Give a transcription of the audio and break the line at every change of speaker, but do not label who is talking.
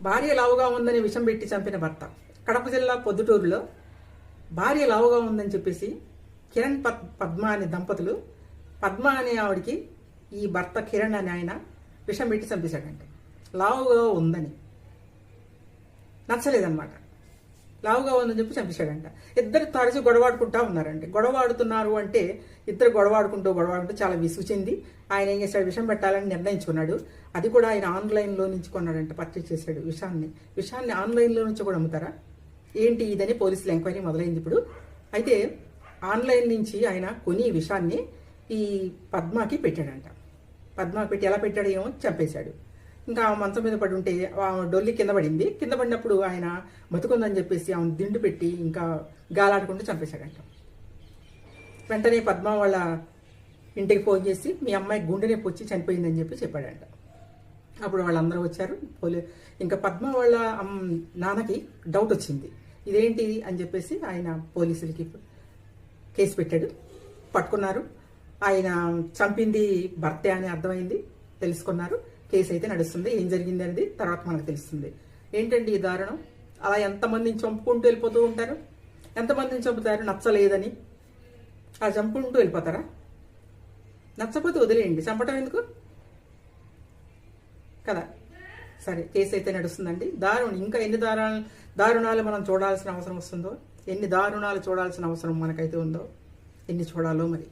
భార్య లావుగా ఉందని విషం పెట్టి చంపిన భర్త. కడప జిల్లా పొద్దుటూరులో భార్య లావుగా ఉందని చెప్పేసి కిరణ్ పద్మ అనే దంపతులు, పద్మ అనే ఆవిడికి ఈ భర్త కిరణ్ అనే ఆయన విషం పెట్టి చంపేశాడంటే లావుగా ఉందని. నచ్చలేదన్నమాట. లావుగా ఉందని చెప్పి చంపేశాడంట. ఇద్దరు తరచు గొడవాడుకుంటా ఉన్నారంటే. గొడవాడుతున్నారు అంటే ఇద్దరు గొడవాడుకుంటూ చాలా విసుగు చెంది ఆయన ఏం చేశాడు, విషం పెట్టాలని నిర్ణయించుకున్నాడు. అది కూడా ఆయన ఆన్లైన్లో నుంచి కొన్నాడంట, పర్చేజ్ చేశాడు విషాన్ని ఆన్లైన్లో నుంచి కూడా అమ్ముతారా ఏంటి ఇదని పోలీసులు ఎంక్వైరీ మొదలైంది ఇప్పుడు. అయితే ఆన్లైన్ నుంచి ఆయన కొని విషాన్ని ఈ పద్మకి పెట్టాడంట. పద్మకి పెట్టి ఎలా పెట్టాడో ఏమో చంపేశాడు. ఇంకా ఆమె మంచం మీద పడి ఉంటే ఆమె డొల్లి కింద పడింది. కింద పడినప్పుడు ఆయన బతుకుందని చెప్పేసి ఆమెను దిండు పెట్టి ఇంకా గాలాడుకుంటూ చంపేశాడంట. వెంటనే పద్మ వాళ్ళ ఇంటికి ఫోన్ చేసి మీ అమ్మాయి గుండె నొప్పి వచ్చి చనిపోయిందని చెప్పి చెప్పాడంట. అప్పుడు వాళ్ళందరూ వచ్చారు. ఇంకా పద్మ వాళ్ళ నాన్నకి డౌట్ వచ్చింది, ఇదేంటి అని చెప్పేసి ఆయన పోలీసులకి కేసు పెట్టాడు. పట్టుకున్నారు. ఆయన చంపింది భర్తే అని అర్థమైంది, తెలుసుకున్నారు. కేసు అయితే నడుస్తుంది. ఏం జరిగింది అనేది తర్వాత మనకు తెలుస్తుంది. ఏంటండి ఈ దారుణం? అలా ఎంతమందిని చంపుకుంటూ వెళ్ళిపోతూ ఉంటారు. ఎంతమందిని చంపుతారు నచ్చలేదని, అలా చంపుకుంటూ వెళ్ళిపోతారా? నచ్చపోతే వదిలేయండి, చంపటం ఎందుకు కదా. సరే, కేసు అయితే నడుస్తుందండి. దారుణం. ఇంకా ఎన్ని దారుణాలు మనం చూడాల్సిన అవసరం వస్తుందో, ఎన్ని దారుణాలు చూడాల్సిన అవసరం మనకైతే ఉందో, ఎన్ని చూడాలో మరి.